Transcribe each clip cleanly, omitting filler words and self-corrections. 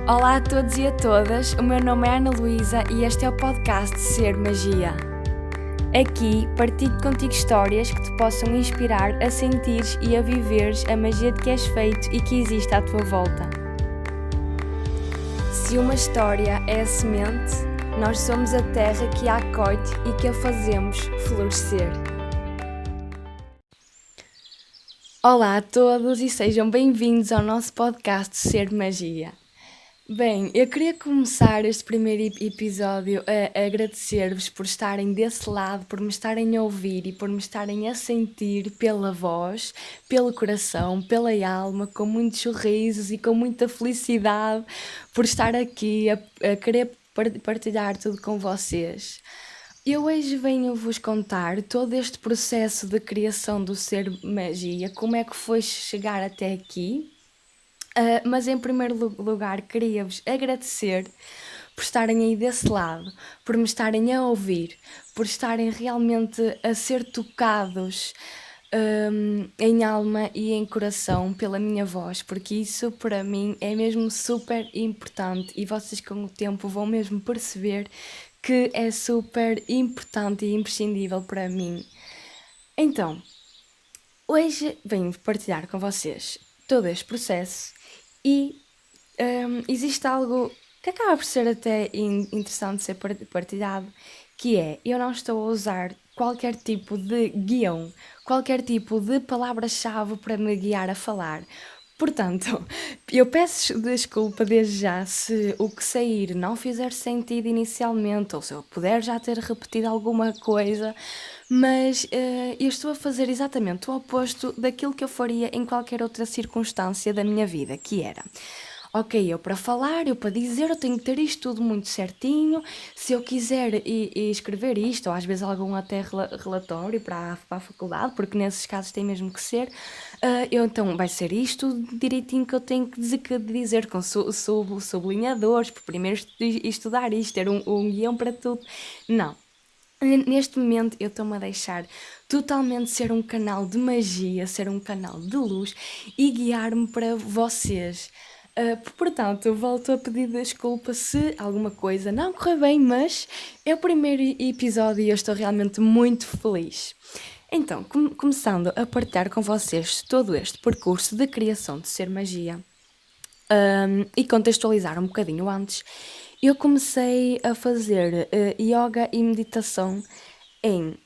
Olá a todos e a todas, o meu nome é Ana Luísa e este é o podcast Ser Magia. Aqui partilho contigo histórias que te possam inspirar a sentires e a viveres a magia de que és feito e que existe à tua volta. Se uma história é a semente, nós somos a terra que a acolhe e que a fazemos florescer. Olá a todos e sejam bem-vindos ao nosso podcast Ser Magia. Bem, eu queria começar este primeiro episódio a agradecer-vos por estarem desse lado, por me estarem a ouvir e por me estarem a sentir pela voz, pelo coração, pela alma, com muitos sorrisos e com muita felicidade por estar aqui a querer partilhar tudo com vocês. Eu hoje venho-vos contar todo este processo de criação do Ser Magia, como é que foi chegar até aqui. Mas em primeiro lugar queria-vos agradecer por estarem aí desse lado, por me estarem a ouvir, por estarem realmente a ser tocados em alma e em coração pela minha voz, porque isso para mim é mesmo super importante e vocês com o tempo vão mesmo perceber que é super importante e imprescindível para mim. Então, hoje venho partilhar com vocês todo este processo e existe algo que acaba por ser até interessante de ser partilhado, que é, eu não estou a usar qualquer tipo de guião, qualquer tipo de palavra-chave para me guiar a falar. Portanto, eu peço desculpa desde já se o que sair não fizer sentido inicialmente, ou se eu puder já ter repetido alguma coisa, mas eu estou a fazer exatamente o oposto daquilo que eu faria em qualquer outra circunstância da minha vida, que era... Ok, eu para falar, eu para dizer, eu tenho que ter isto tudo muito certinho. Se eu quiser escrever isto, ou às vezes algum até relatório para a faculdade, porque nesses casos tem mesmo que ser, eu então vai ser isto direitinho que eu tenho que dizer com sublinhadores, por primeiro estudar isto, ter um guião para tudo. Não. Neste momento eu estou-me a deixar totalmente ser um canal de magia, ser um canal de luz e guiar-me para vocês. Portanto, volto a pedir desculpa se alguma coisa não correr bem, mas é o primeiro episódio e eu estou realmente muito feliz. Então, começando a partilhar com vocês todo este percurso de criação de Ser Magia e contextualizar um bocadinho antes, eu comecei a fazer yoga e meditação em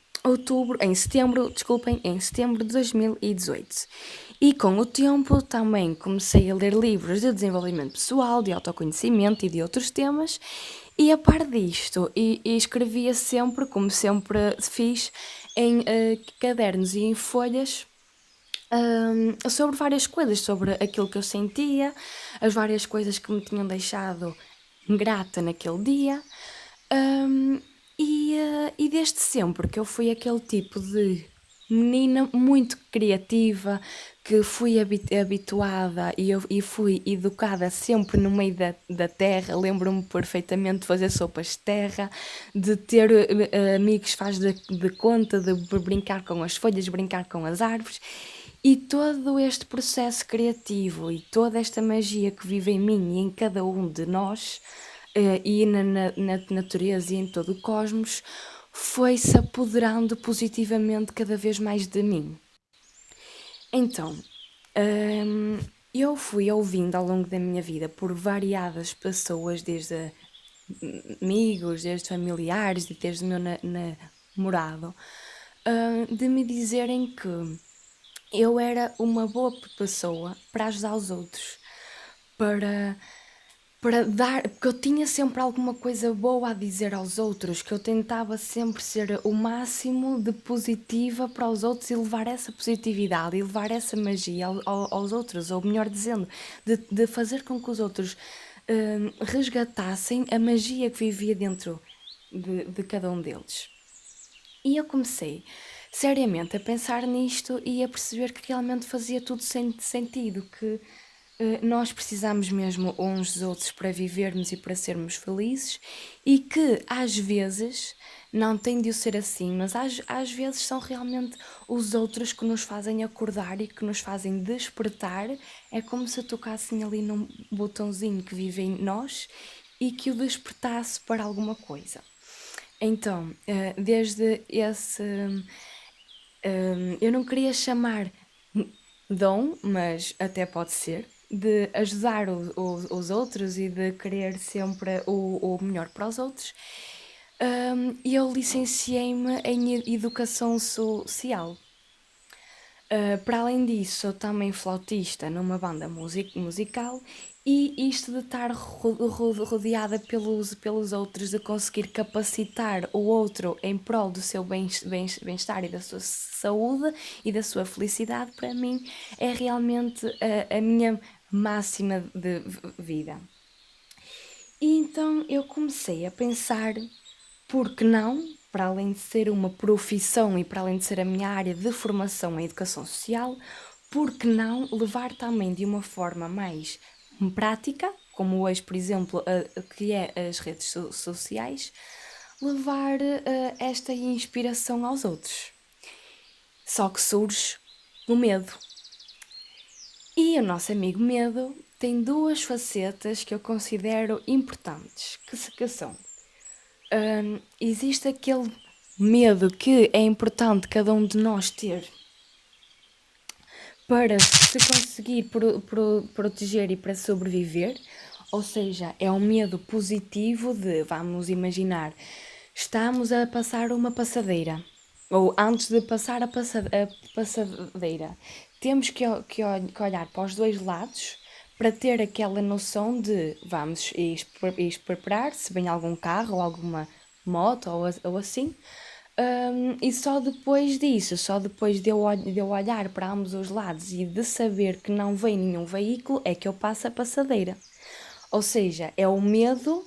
setembro de 2018. E com o tempo também comecei a ler livros de desenvolvimento pessoal, de autoconhecimento e de outros temas. E a par disto, e escrevia sempre, como sempre fiz, em cadernos e em folhas sobre várias coisas, sobre aquilo que eu sentia, as várias coisas que me tinham deixado grata naquele dia. E desde sempre que eu fui aquele tipo de menina muito criativa, que fui habituada e fui educada sempre no meio da terra. Lembro-me perfeitamente de fazer sopas de terra, de ter amigos faz de conta, de brincar com as folhas, brincar com as árvores. E todo este processo criativo e toda esta magia que vive em mim e em cada um de nós, e na natureza e em todo o cosmos, foi-se apoderando positivamente cada vez mais de mim. Então, eu fui ouvindo ao longo da minha vida por variadas pessoas, desde amigos, desde familiares e desde o meu namorado, de me dizerem que eu era uma boa pessoa para ajudar os outros, para dar, porque eu tinha sempre alguma coisa boa a dizer aos outros, que eu tentava sempre ser o máximo de positiva para os outros e levar essa positividade e levar essa magia aos outros, ou melhor dizendo, de fazer com que os outros resgatassem a magia que vivia dentro de cada um deles. E eu comecei seriamente a pensar nisto e a perceber que realmente fazia tudo sentido, que nós precisamos mesmo uns dos outros para vivermos e para sermos felizes, e que às vezes não tem de o ser assim, mas às vezes são realmente os outros que nos fazem acordar e que nos fazem despertar. É como se tocassem ali num botãozinho que vive em nós e que o despertasse para alguma coisa. Então, desde esse. Eu não queria chamar dom, mas até pode ser, de ajudar os outros e de querer sempre o melhor para os outros. Eu licenciei-me em Educação Social. Para além disso, sou também flautista numa banda musical e isto de estar rodeada pelos outros, de conseguir capacitar o outro em prol do seu bem-estar e da sua saúde e da sua felicidade, para mim é realmente a minha máxima de vida. E então eu comecei a pensar, por que não, para além de ser uma profissão e para além de ser a minha área de formação em educação social, por que não levar também de uma forma mais prática, como hoje, por exemplo, que é as redes sociais, levar esta inspiração aos outros. Só que surge o medo. E o nosso amigo medo tem duas facetas que eu considero importantes, que são existe aquele medo que é importante cada um de nós ter para se conseguir proteger e para sobreviver, ou seja, é um medo positivo de, vamos imaginar, estamos a passar uma passadeira, ou antes de passar a passadeira, temos que olhar para os dois lados para ter aquela noção de vamos preparar se vem algum carro ou alguma moto ou assim. E só depois disso, só depois de eu olhar para ambos os lados e de saber que não vem nenhum veículo, é que eu passo a passadeira. Ou seja, é o medo,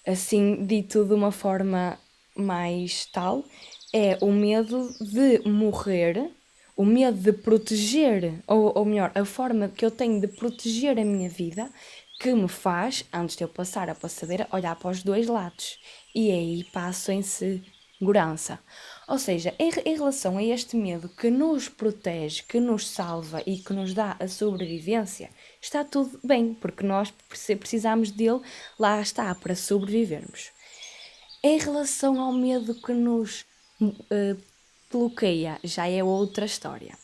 assim dito de uma forma mais tal, é o medo de morrer, o medo de proteger, ou melhor, a forma que eu tenho de proteger a minha vida, que me faz, antes de eu passar a passadeira, olhar para os dois lados. E aí passo em segurança. Ou seja, em relação a este medo que nos protege, que nos salva e que nos dá a sobrevivência, está tudo bem, porque nós precisamos dele, lá está, para sobrevivermos. Em relação ao medo que nos bloqueia, já é outra história.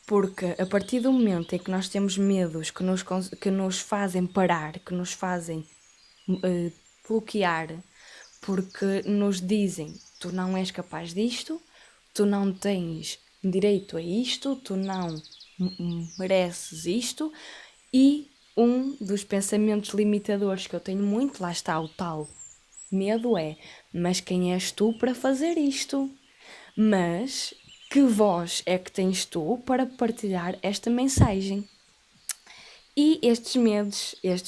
Porque a partir do momento em que nós temos medos que nos fazem parar, que nos fazem bloquear, porque nos dizem tu não és capaz disto, tu não tens direito a isto, tu não mereces isto, e um dos pensamentos limitadores que eu tenho muito, lá está o tal medo é, mas quem és tu para fazer isto? Mas que voz é que tens tu para partilhar esta mensagem? E estes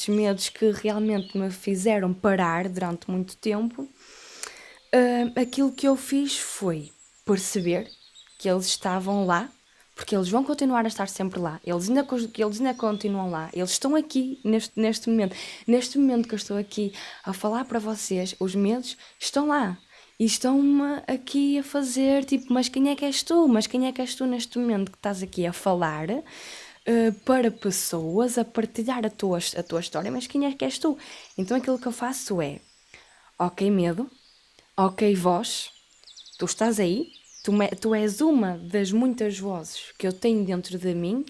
medos que realmente me fizeram parar durante muito tempo, aquilo que eu fiz foi perceber que eles estavam lá, porque eles vão continuar a estar sempre lá, eles ainda continuam lá, eles estão aqui neste momento. Neste momento que eu estou aqui a falar para vocês, os medos estão lá. E estão-me aqui a fazer, tipo, mas quem é que és tu? Mas quem é que és tu neste momento que estás aqui a falar para pessoas, a partilhar a tua história, mas quem é que és tu? Então aquilo que eu faço é, ok medo, ok voz, tu estás aí, tu és uma das muitas vozes que eu tenho dentro de mim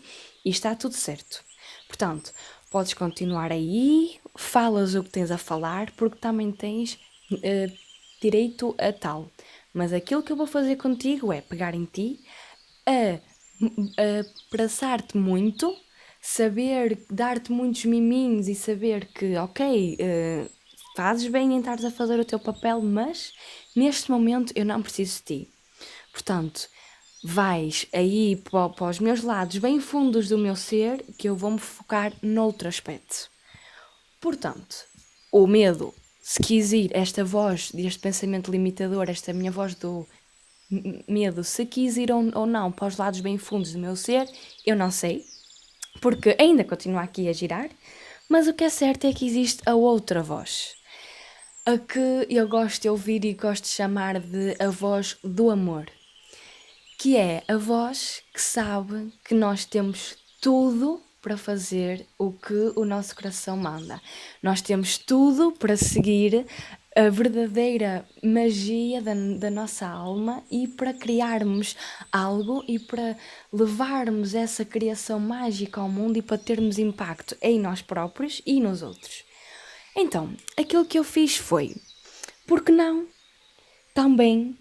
e está tudo certo. Portanto, podes continuar aí, falas o que tens a falar, porque também tens direito a tal. Mas aquilo que eu vou fazer contigo é pegar em ti, abraçar-te muito, saber dar-te muitos miminhos e saber que, ok, fazes bem em estares a fazer o teu papel, mas neste momento eu não preciso de ti. Portanto, vais aí para os meus lados bem fundos do meu ser, que eu vou-me focar noutro aspecto. Portanto, o medo, se quis ir, esta voz deste pensamento limitador, esta minha voz do medo, se quis ir ou não para os lados bem fundos do meu ser, eu não sei, porque ainda continua aqui a girar, mas o que é certo é que existe a outra voz. a que eu gosto de ouvir e gosto de chamar de a voz do amor, que é a voz que sabe que nós temos tudo para fazer o que o nosso coração manda. Nós temos tudo para seguir a verdadeira magia da nossa alma e para criarmos algo e para levarmos essa criação mágica ao mundo e para termos impacto em nós próprios e nos outros. Então, aquilo que eu fiz foi, por que não também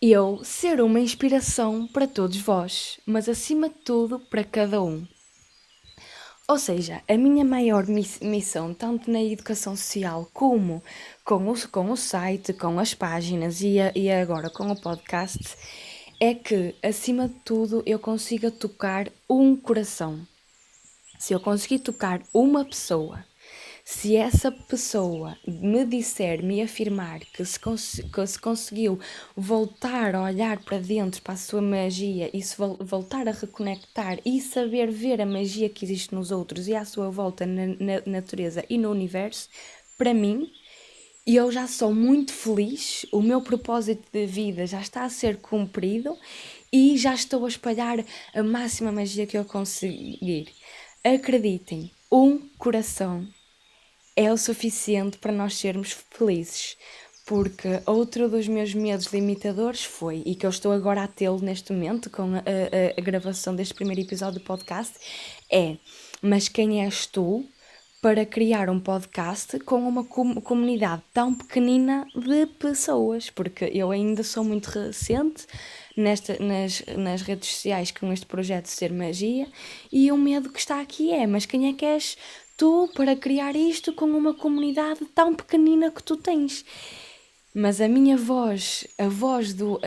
eu ser uma inspiração para todos vós, mas acima de tudo para cada um? Ou seja, a minha maior missão, tanto na educação social como com o site, com as páginas e agora com o podcast, é que, acima de tudo, eu consiga tocar um coração. Se eu conseguir tocar uma pessoa, se essa pessoa me disser, me afirmar que se conseguiu voltar a olhar para dentro, para a sua magia e se voltar a reconectar e saber ver a magia que existe nos outros e à sua volta na natureza e no universo, para mim, eu já sou muito feliz, o meu propósito de vida já está a ser cumprido e já estou a espalhar a máxima magia que eu conseguir. Acreditem, um coração é o suficiente para nós sermos felizes, porque outro dos meus medos limitadores foi, e que eu estou agora a tê-lo neste momento com a gravação deste primeiro episódio do podcast, é: mas quem és tu para criar um podcast com uma comunidade tão pequenina de pessoas? Porque eu ainda sou muito recente nas redes sociais com este projeto Ser Magia, e o medo que está aqui é: mas quem é que és tu para criar isto com uma comunidade tão pequenina que tu tens? Mas a minha voz, a voz do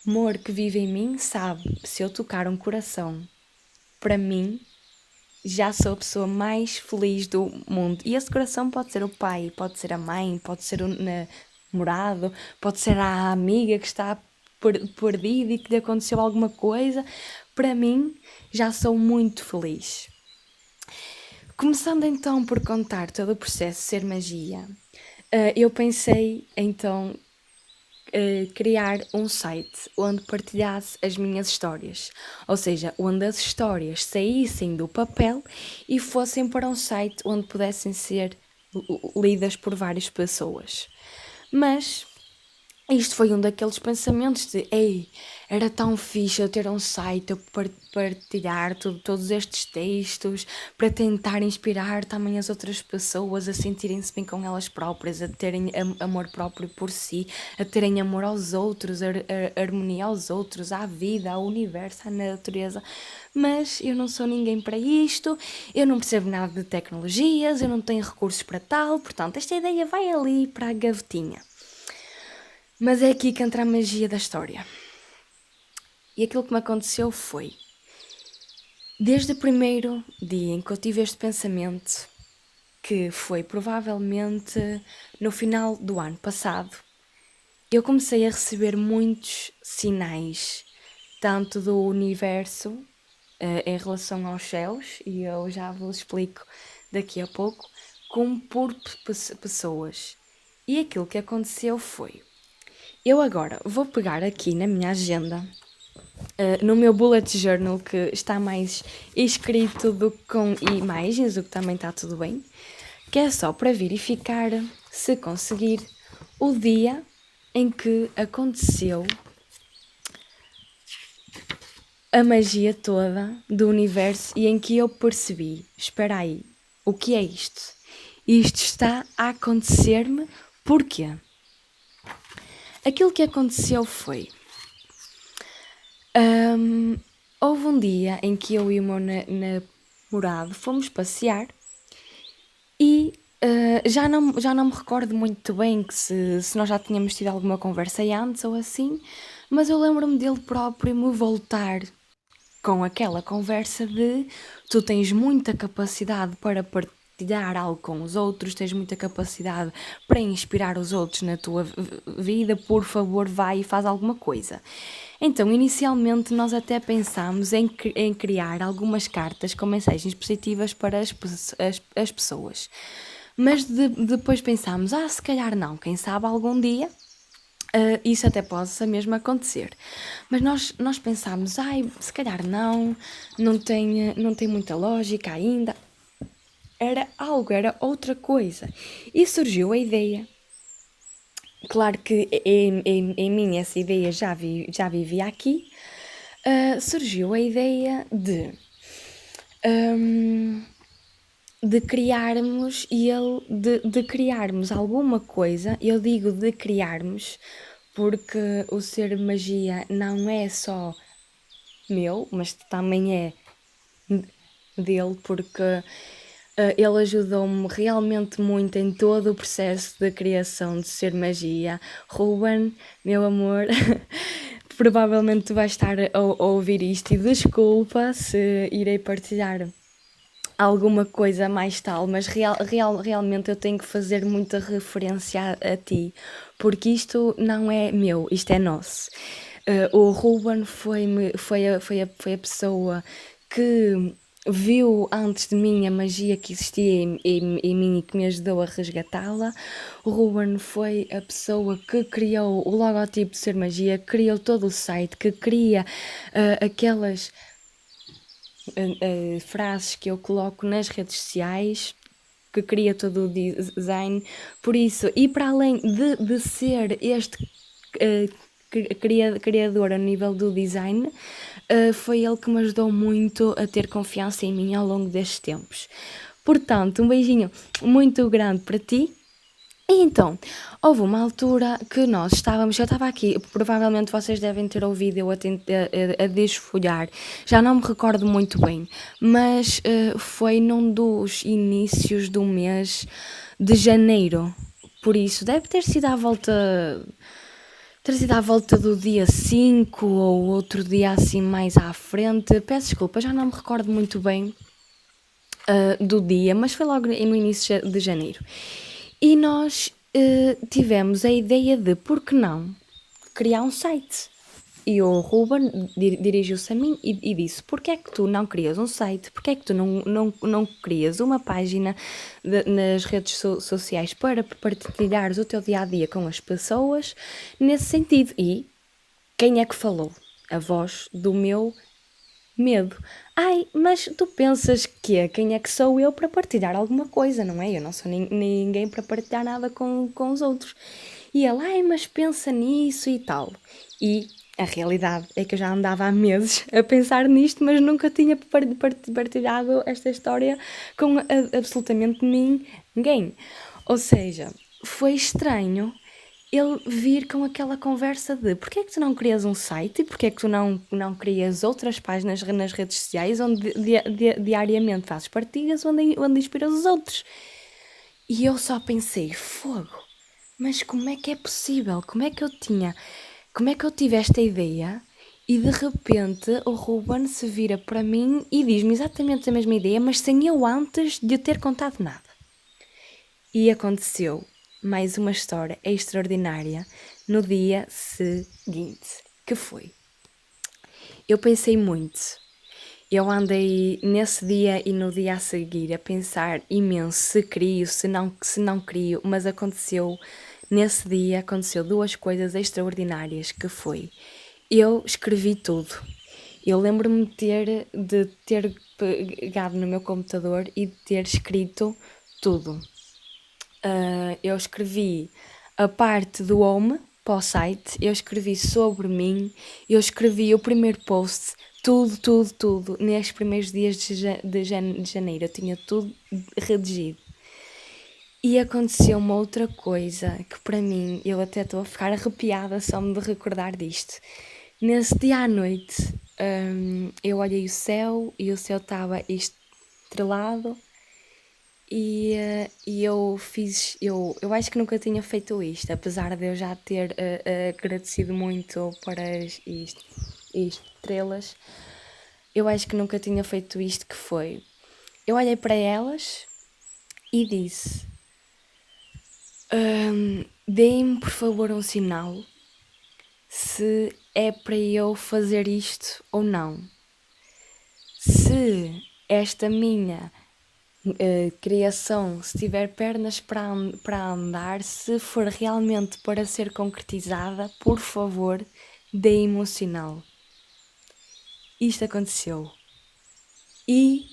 amor que vive em mim, sabe, se eu tocar um coração, para mim, já sou a pessoa mais feliz do mundo. E esse coração pode ser o pai, pode ser a mãe, pode ser o namorado, pode ser a amiga que está perdida e que lhe aconteceu alguma coisa. Para mim, já sou muito feliz. Começando então por contar todo o processo de Ser Magia, eu pensei então criar um site onde partilhasse as minhas histórias, ou seja, onde as histórias saíssem do papel e fossem para um site onde pudessem ser lidas por várias pessoas. Mas isto foi um daqueles pensamentos de: ei, era tão fixe eu ter um site para partilhar todos estes textos, para tentar inspirar também as outras pessoas a sentirem-se bem com elas próprias, a terem amor próprio por si, a terem amor aos outros, a harmonia aos outros, à vida, ao universo, à natureza. Mas eu não sou ninguém para isto, eu não percebo nada de tecnologias, eu não tenho recursos para tal, portanto esta ideia vai ali para a gavetinha. Mas é aqui que entra a magia da história. E aquilo que me aconteceu foi, desde o primeiro dia em que eu tive este pensamento, que foi provavelmente no final do ano passado, eu comecei a receber muitos sinais, tanto do universo em relação aos céus, e eu já vos explico daqui a pouco, como por pessoas. E aquilo que aconteceu foi: eu agora vou pegar aqui na minha agenda, no meu bullet journal, que está mais escrito do que com imagens, o que também está tudo bem, que é só para verificar, se conseguir, o dia em que aconteceu a magia toda do universo e em que eu percebi: espera aí, o que é isto? Isto está a acontecer-me porquê? Aquilo que aconteceu foi, houve um dia em que eu e o meu namorado fomos passear e já não me recordo muito bem que se nós já tínhamos tido alguma conversa antes ou assim, mas eu lembro-me dele próprio me voltar com aquela conversa de: tu tens muita capacidade para partilhar algo com os outros, tens muita capacidade para inspirar os outros na tua vida, por favor, vai e faz alguma coisa. Então, inicialmente, nós até pensámos em criar algumas cartas com mensagens positivas para as pessoas. Mas depois pensámos, se calhar não, quem sabe algum dia isso até possa mesmo acontecer. Mas nós pensámos, se calhar não tem muita lógica ainda. Era outra coisa. E surgiu a ideia. Claro que em mim essa ideia já vivia aqui. Surgiu a ideia de criarmos de criarmos alguma coisa. Eu digo de criarmos porque o Ser Magia não é só meu, mas também é dele, porque ele ajudou-me realmente muito em todo o processo de criação de Ser Magia. Ruben, meu amor, provavelmente tu vais estar a ouvir isto e desculpa se irei partilhar alguma coisa mais tal, mas realmente eu tenho que fazer muita referência a ti, porque isto não é meu, isto é nosso. O Ruben foi a pessoa que viu antes de mim a magia que existia em mim e que me ajudou a resgatá-la. O Ruben foi a pessoa que criou o logotipo de Ser Magia, criou todo o site, que cria aquelas frases que eu coloco nas redes sociais, que cria todo o design. Por isso, e para além de ser este criador a nível do design, foi ele que me ajudou muito a ter confiança em mim ao longo destes tempos. Portanto, um beijinho muito grande para ti. E então, houve uma altura que eu estava aqui, provavelmente vocês devem ter ouvido eu a desfolhar, já não me recordo muito bem, mas foi num dos inícios do mês de janeiro, por isso deve ter sido à volta do dia 5 ou outro dia assim mais à frente, peço desculpa, já não me recordo muito bem do dia, mas foi logo no início de janeiro. E nós tivemos a ideia de, por que não, criar um site. E o Ruben dirigiu-se a mim e disse, porquê é que tu não crias um site? Porquê é que tu não crias uma página nas redes sociais para partilhares o teu dia-a-dia com as pessoas nesse sentido? E quem é que falou? A voz do meu medo. Mas tu pensas que quem é que sou eu para partilhar alguma coisa, não é? Eu não sou ninguém para partilhar nada com os outros. E ele, mas pensa nisso e tal. E a realidade é que eu já andava há meses a pensar nisto, mas nunca tinha partilhado esta história com absolutamente ninguém. Ou seja, foi estranho ele vir com aquela conversa de porquê é que tu não crias um site e porquê é que tu não crias outras páginas nas redes sociais onde diariamente fazes partilhas, onde inspiras os outros. E eu só pensei, fogo, mas como é que é possível? Como é que eu tive esta ideia e de repente o Ruben se vira para mim e diz-me exatamente a mesma ideia, mas sem eu antes de ter contado nada. E aconteceu mais uma história extraordinária no dia seguinte, que foi. Eu pensei muito. Eu andei nesse dia e no dia a seguir a pensar imenso se crio, se não crio, mas nesse dia aconteceu duas coisas extraordinárias, que foi, eu escrevi tudo. Eu lembro-me de ter pegado no meu computador e de ter escrito tudo. Eu escrevi a parte do home para o site, eu escrevi sobre mim, eu escrevi o primeiro post, tudo, nestes primeiros dias de janeiro, eu tinha tudo redigido. E aconteceu uma outra coisa que para mim, eu até estou a ficar arrepiada só me de recordar disto. Nesse dia à noite, eu olhei o céu e o céu estava estrelado. E eu acho que nunca tinha feito isto, apesar de eu já ter agradecido muito para as estrelas. Eu acho que nunca tinha feito isto, que foi, eu olhei para elas e disse, deem-me por favor um sinal se é para eu fazer isto ou não. Se esta minha criação, se tiver pernas para andar, se for realmente para ser concretizada, por favor, dê emocional. Isto aconteceu. E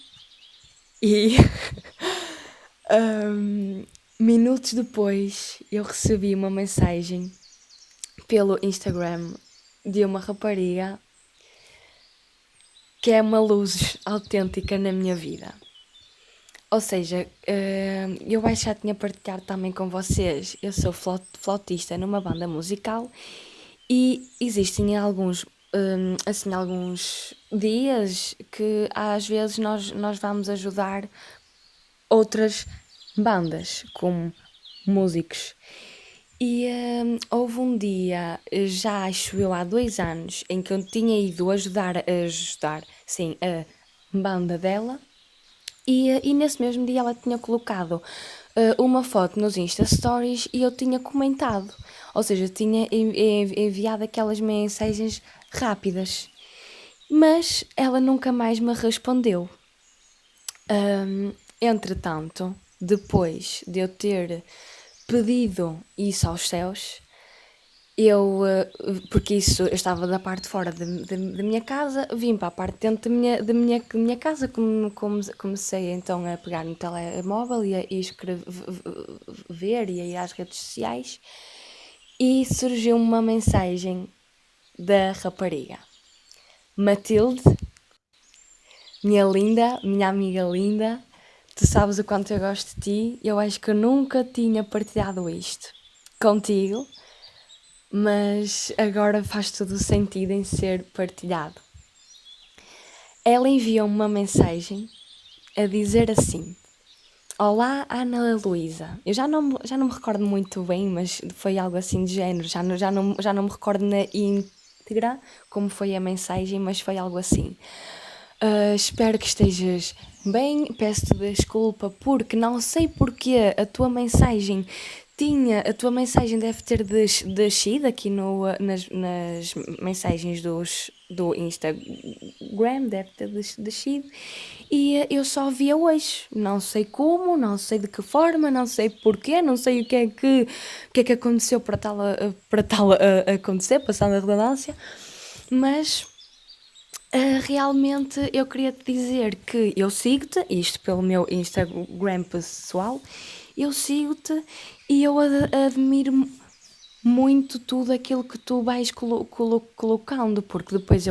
minutos depois eu recebi uma mensagem pelo Instagram de uma rapariga que é uma luz autêntica na minha vida. Ou seja, eu acho que já tinha partilhado também com vocês, eu sou flautista numa banda musical e existem alguns dias que às vezes nós vamos ajudar outras bandas como músicos. E houve um dia, já acho eu há 2 anos, em que eu tinha ido ajudar, sim, a banda dela. E nesse mesmo dia ela tinha colocado uma foto nos Insta Stories e eu tinha comentado. Ou seja, tinha enviado aquelas mensagens rápidas. Mas ela nunca mais me respondeu. Entretanto, depois de eu ter pedido isso aos céus, porque isso, eu estava da parte de fora da minha casa, vim para a parte de dentro da minha casa, comecei então a pegar no telemóvel e a escrever e a ir às redes sociais e surgiu uma mensagem da rapariga. Matilde, minha linda, minha amiga linda, tu sabes o quanto eu gosto de ti, eu acho que eu nunca tinha partilhado isto contigo, mas agora faz todo o sentido em ser partilhado. Ela enviou-me uma mensagem a dizer assim: Olá, Ana Luísa. Eu já não me recordo muito bem, mas foi algo assim de género. Já não me recordo na íntegra como foi a mensagem, mas foi algo assim. Espero que estejas bem. Peço-te desculpa porque não sei porque a tua mensagem deve ter descido aqui nas mensagens do Instagram, deve ter descido e eu só via hoje, não sei como, não sei de que forma, não sei porquê, não sei o que é que aconteceu para tal acontecer, passando a redundância, mas realmente eu queria te dizer que eu sigo-te, isto pelo meu Instagram pessoal, eu sigo-te e eu admiro muito tudo aquilo que tu vais colocando, porque depois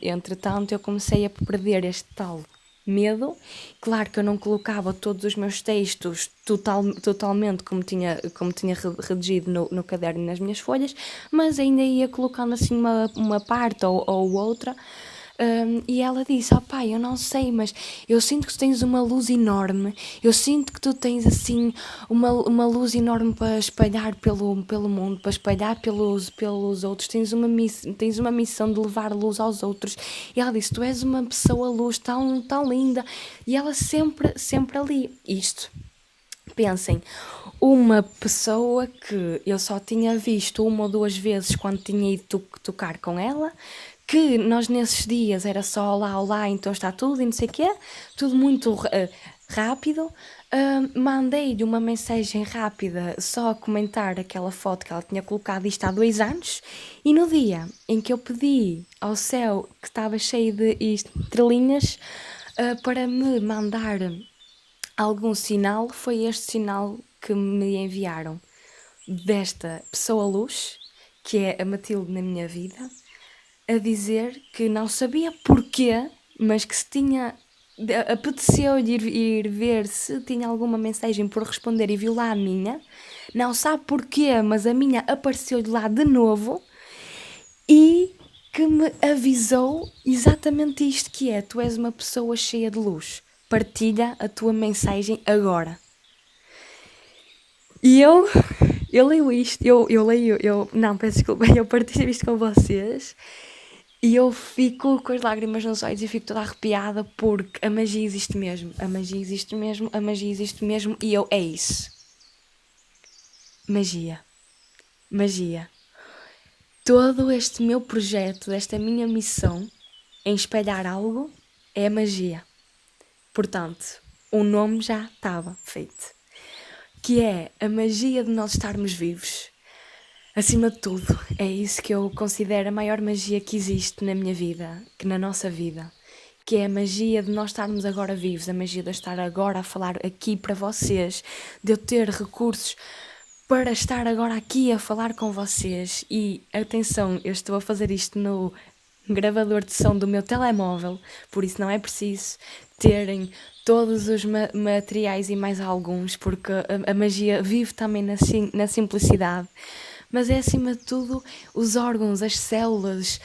entretanto, eu comecei a perder este tal medo. Claro que eu não colocava todos os meus textos totalmente como tinha redigido no caderno e nas minhas folhas, mas ainda ia colocando assim uma parte ou outra. E ela disse: pai, eu não sei, mas eu sinto que tu tens uma luz enorme, eu sinto que tu tens assim uma luz enorme para espalhar pelo mundo, para espalhar pelos outros, tens uma missão de levar luz aos outros. E ela disse: tu és uma pessoa luz tão linda. E ela sempre ali, isto. Pensem, uma pessoa que eu só tinha visto 1 ou 2 vezes quando tinha ido tocar com ela, que nós nesses dias era só olá, então está tudo e não sei o quê, tudo muito rápido. Mandei-lhe uma mensagem rápida só a comentar aquela foto que ela tinha colocado isto há 2 anos, e no dia em que eu pedi ao céu, que estava cheio de estrelinhas, para me mandar algum sinal, foi este sinal que me enviaram desta pessoa luz, que é a Matilde na minha vida, a dizer que não sabia porquê, mas que se tinha apeteceu-lhe ir ver se tinha alguma mensagem por responder e viu lá a minha, não sabe porquê, mas a minha apareceu-lhe lá de novo e que me avisou exatamente isto, que é: tu és uma pessoa cheia de luz, partilha a tua mensagem agora. E eu leio isto, não, peço desculpa, eu partilho isto com vocês e eu fico com as lágrimas nos olhos e fico toda arrepiada, porque a magia existe mesmo, a magia existe mesmo, a magia existe mesmo, e é isso. Magia. Todo este meu projeto, esta minha missão em espalhar algo, é magia. Portanto, o nome já estava feito, que é a magia de nós estarmos vivos. Acima de tudo, é isso que eu considero a maior magia que existe na minha vida, que na nossa vida, que é a magia de nós estarmos agora vivos, a magia de eu estar agora a falar aqui para vocês, de eu ter recursos para estar agora aqui a falar com vocês. E atenção, eu estou a fazer isto no gravador de som do meu telemóvel, por isso não é preciso terem todos os materiais e mais alguns, porque a magia vive também na simplicidade. Mas é acima de tudo os órgãos, as células,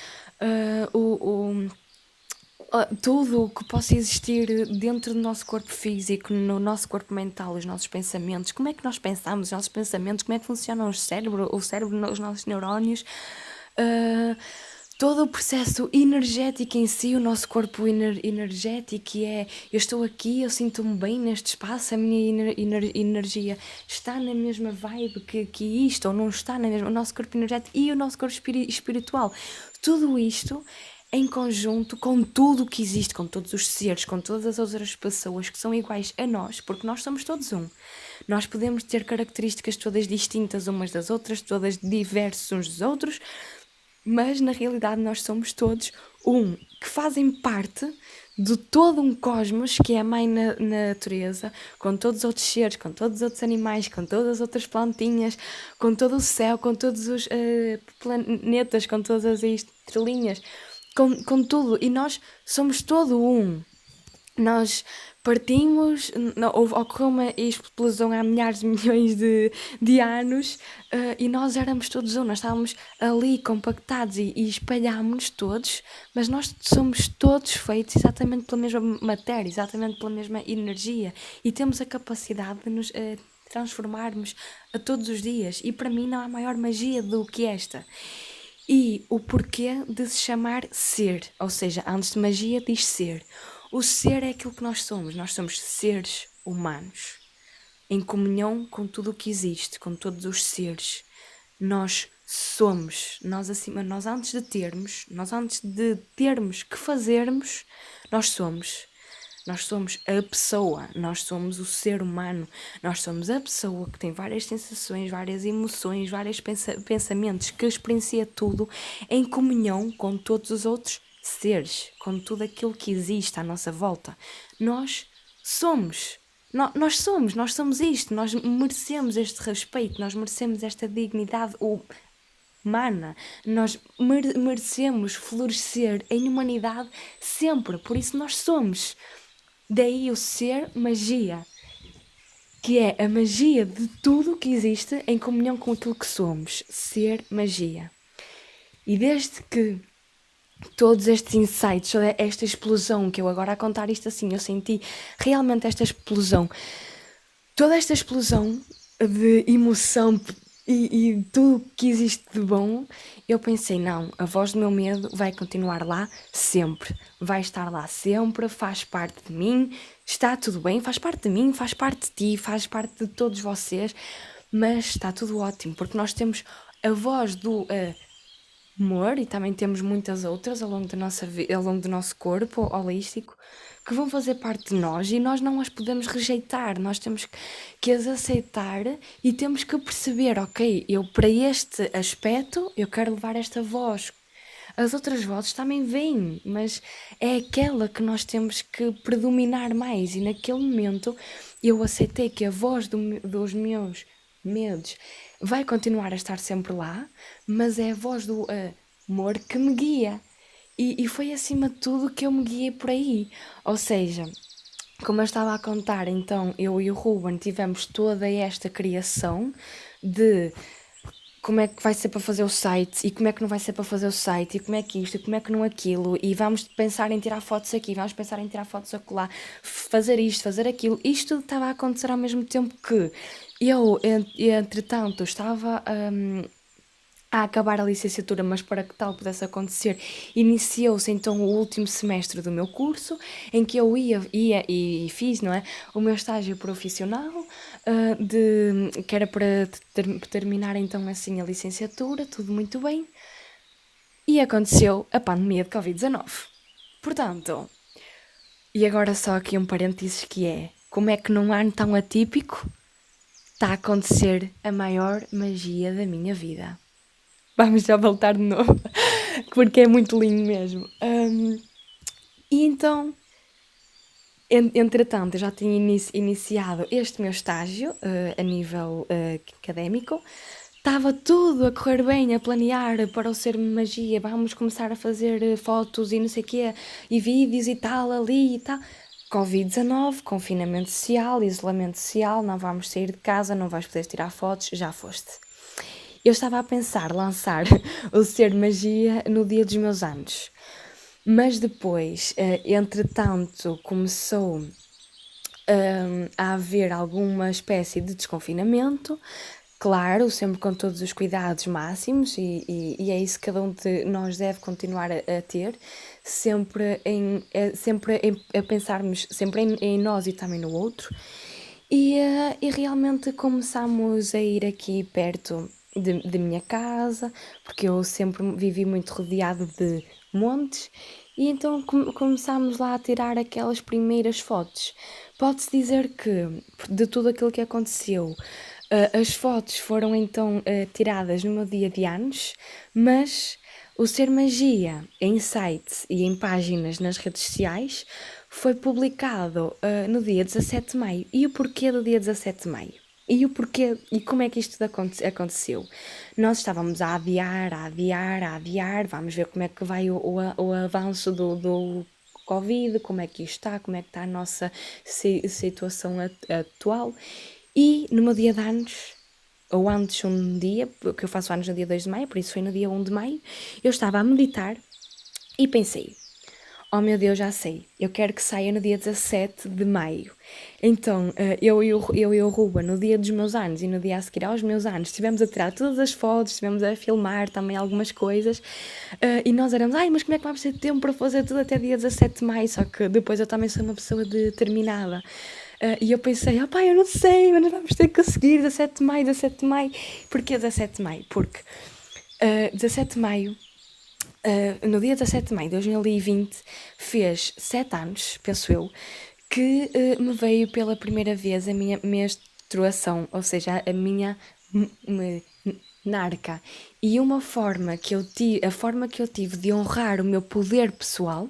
tudo o que possa existir dentro do nosso corpo físico, no nosso corpo mental, os nossos pensamentos, como é que nós pensamos, os nossos pensamentos, como é que funciona o cérebro, os nossos neurónios, todo o processo energético em si, o nosso corpo energético, eu estou aqui, eu sinto-me bem neste espaço, a minha energia está na mesma vibe que isto, ou não está na mesma, o nosso corpo energético e o nosso corpo espiritual, tudo isto em conjunto com tudo o que existe, com todos os seres, com todas as outras pessoas que são iguais a nós, porque nós somos todos um. Nós podemos ter características todas distintas umas das outras, todas diversas uns dos outros, mas na realidade nós somos todos um, que fazem parte de todo um cosmos que é a mãe natureza, com todos os outros seres, com todos os outros animais, com todas as outras plantinhas, com todo o céu, com todos os planetas, com todas as estrelinhas, com tudo, e nós somos todo um. Nós partimos, ocorreu uma explosão há milhares de milhões de anos, e nós éramos todos um, nós estávamos ali compactados e espalhámos-nos todos, mas nós somos todos feitos exatamente pela mesma matéria, exatamente pela mesma energia, e temos a capacidade de nos transformarmos a todos os dias, e para mim não há maior magia do que esta. E o porquê de se chamar ser, ou seja, antes de magia diz ser. O ser é aquilo que nós somos seres humanos, em comunhão com tudo o que existe, com todos os seres. Nós somos, nós antes de termos que fazermos, nós somos. Nós somos a pessoa, nós somos o ser humano, nós somos a pessoa que tem várias sensações, várias emoções, vários pensamentos, que experiencia tudo em comunhão com todos os outros seres, com tudo aquilo que existe à nossa volta. Nós somos. Nós somos isto, nós merecemos este respeito, nós merecemos esta dignidade humana, nós merecemos florescer em humanidade sempre, por isso nós somos. Daí o ser magia, que é a magia de tudo que existe em comunhão com aquilo que somos, ser magia. E desde que todos estes insights, toda esta explosão, que eu agora a contar isto assim, eu senti realmente esta explosão, toda esta explosão de emoção e tudo que existe de bom, eu pensei, não, a voz do meu medo vai continuar lá sempre, vai estar lá sempre, faz parte de mim, está tudo bem, faz parte de mim, faz parte de ti, faz parte de todos vocês, mas está tudo ótimo, porque nós temos a voz do amor, e também temos muitas outras ao longo da nossa vida, ao longo do nosso corpo holístico, que vão fazer parte de nós e nós não as podemos rejeitar, nós temos que as aceitar e temos que perceber, ok, eu para este aspecto eu quero levar esta voz. As outras vozes também vêm, mas é aquela que nós temos que predominar mais, e naquele momento eu aceitei que a voz dos meus medos vai continuar a estar sempre lá, mas é a voz do amor que me guia. E foi acima de tudo que eu me guiei por aí. Ou seja, como eu estava a contar, então eu e o Ruben tivemos toda esta criação de como é que vai ser para fazer o site, e como é que não vai ser para fazer o site, e como é que isto, e como é que não aquilo, e vamos pensar em tirar fotos aqui, vamos pensar em tirar fotos acolá, fazer isto, fazer aquilo. Isto tudo estava a acontecer ao mesmo tempo que eu, entretanto, estava a acabar a licenciatura, mas para que tal pudesse acontecer, iniciou-se então o último semestre do meu curso, em que eu ia e fiz, não é, o meu estágio profissional, que era para terminar então assim a licenciatura, tudo muito bem, e aconteceu a pandemia de Covid-19. Portanto, e agora só aqui um parênteses que é, como é que num ano tão atípico está a acontecer a maior magia da minha vida. Vamos já voltar de novo, porque é muito lindo mesmo. E então, entretanto, eu já tinha iniciado este meu estágio a nível académico. Estava tudo a correr bem, a planear para o Ser Magia. Vamos começar a fazer fotos e não sei o quê, e vídeos e tal, ali e tal. Covid-19, confinamento social, isolamento social, não vamos sair de casa, não vais poder tirar fotos, já foste. Eu estava a pensar lançar o Ser Magia no dia dos meus anos. Mas depois, entretanto, começou a haver alguma espécie de desconfinamento, claro, sempre com todos os cuidados máximos, e é isso que cada um de nós deve continuar a ter, sempre a pensarmos sempre em nós e também no outro. E realmente começámos a ir aqui perto de minha casa, porque eu sempre vivi muito rodeado de montes, e então começámos lá a tirar aquelas primeiras fotos. Pode-se dizer que, de tudo aquilo que aconteceu, as fotos foram então tiradas no meu dia de anos, mas o Ser Magia em sites e em páginas nas redes sociais foi publicado no dia 17 de maio. E o porquê do dia 17 de maio? E o porquê e como é que isto aconteceu? Nós estávamos a adiar, vamos ver como é que vai o avanço do Covid, como é que isto está, como é que está a nossa situação atual. E no meu dia de anos, ou antes um dia, porque eu faço anos no dia 2 de maio, por isso foi no dia 1 de maio, eu estava a meditar e pensei, oh meu Deus, já sei, eu quero que saia no dia 17 de maio. Então, eu e o Ruba, no dia dos meus anos e no dia a seguir aos meus anos, estivemos a tirar todas as fotos, estivemos a filmar também algumas coisas, e nós éramos, ai, mas como é que vamos ter tempo para fazer tudo até dia 17 de maio? Só que depois eu também sou uma pessoa determinada. E eu pensei, eu não sei, mas nós vamos ter que seguir 17 de maio, 17 de maio. Porquê 17 de maio? Porque 17 de maio, no dia 17 de maio de 2020, fez 7 anos, penso eu, que me veio pela primeira vez a minha menstruação, ou seja, a minha narca. E uma forma que eu tive, a forma que eu tive de honrar o meu poder pessoal,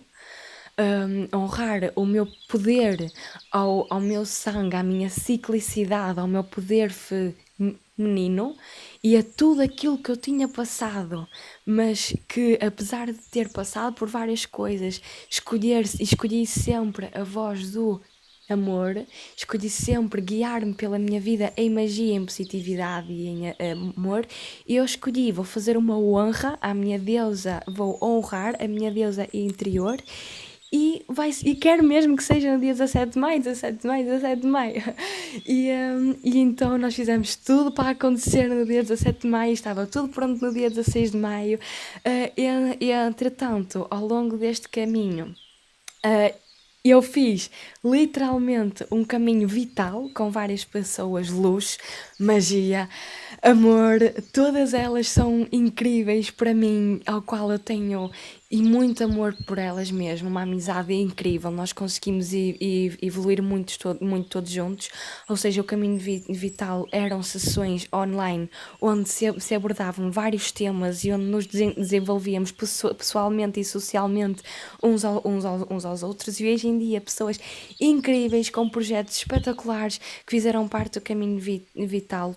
honrar o meu poder ao meu sangue, à minha ciclicidade, ao meu poder feminino e a tudo aquilo que eu tinha passado, mas que apesar de ter passado por várias coisas, escolhi sempre a voz do amor, escolhi sempre guiar-me pela minha vida em magia, em positividade e em amor. E eu escolhi, vou fazer uma honra à minha deusa, vou honrar a minha deusa interior. E quero mesmo que seja no dia 17 de maio, 17 de maio, 17 de maio. E então nós fizemos tudo para acontecer no dia 17 de maio, estava tudo pronto no dia 16 de maio. Entretanto, ao longo deste caminho, eu fiz literalmente um caminho vital com várias pessoas, luz, magia, amor, todas elas são incríveis para mim, ao qual eu tenho e muito amor por elas mesmo, uma amizade incrível. Nós conseguimos evoluir muito todos juntos, ou seja, o caminho vital eram sessões online onde se abordavam vários temas e onde nos desenvolvíamos pessoalmente e socialmente uns aos outros. E hoje em dia, pessoas incríveis com projetos espetaculares que fizeram parte do caminho vital.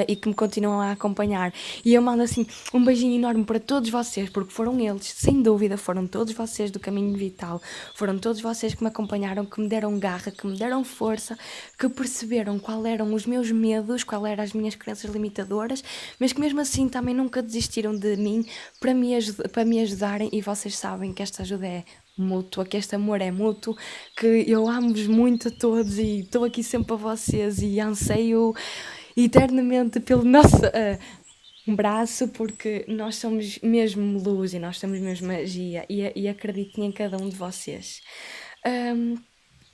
E que me continuam a acompanhar. E eu mando assim um beijinho enorme para todos vocês, porque foram eles, sem dúvida, foram todos vocês do caminho vital, foram todos vocês que me acompanharam, que me deram garra, que me deram força, que perceberam qual eram os meus medos, qual eram as minhas crenças limitadoras, mas que mesmo assim também nunca desistiram de mim para me ajudarem. E vocês sabem que esta ajuda é mútua, que este amor é mútuo, que eu amo-vos muito a todos e estou aqui sempre para vocês e anseio eternamente pelo nosso braço, porque nós somos mesmo luz e nós somos mesmo magia e acredito em cada um de vocês.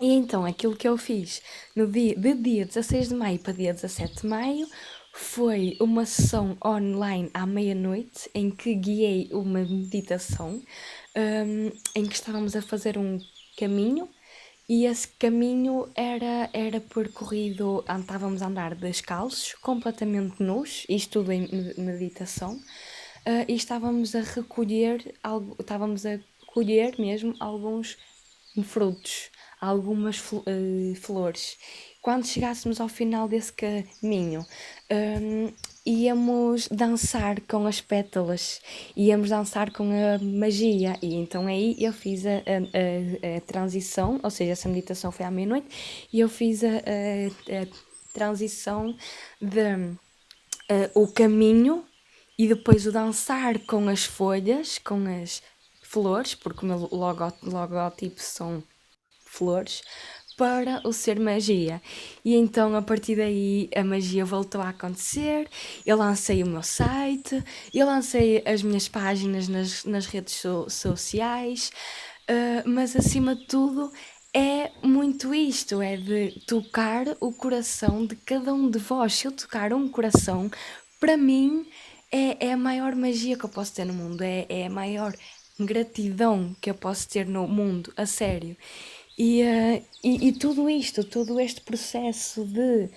E então aquilo que eu fiz de dia 16 de maio para dia 17 de maio foi uma sessão online à meia-noite em que guiei uma meditação em que estávamos a fazer um caminho E esse caminho era percorrido, estávamos a andar descalços, completamente nus, isto tudo em meditação, e estávamos a colher mesmo alguns frutos, algumas flores. Quando chegássemos ao final desse caminho, hum, íamos dançar com as pétalas, íamos dançar com a magia. E então aí eu fiz a transição, ou seja, essa meditação foi à meia-noite, e eu fiz a transição de o caminho e depois o dançar com as folhas, com as flores, porque o meu logotipo são flores, para o ser magia. E então a partir daí a magia voltou a acontecer. Eu lancei o meu site, eu lancei as minhas páginas nas redes sociais, mas acima de tudo é muito isto, é de tocar o coração de cada um de vós. Se eu tocar um coração, para mim é a maior magia que eu posso ter no mundo, é a maior gratidão que eu posso ter no mundo, a sério. E tudo isto, todo este processo de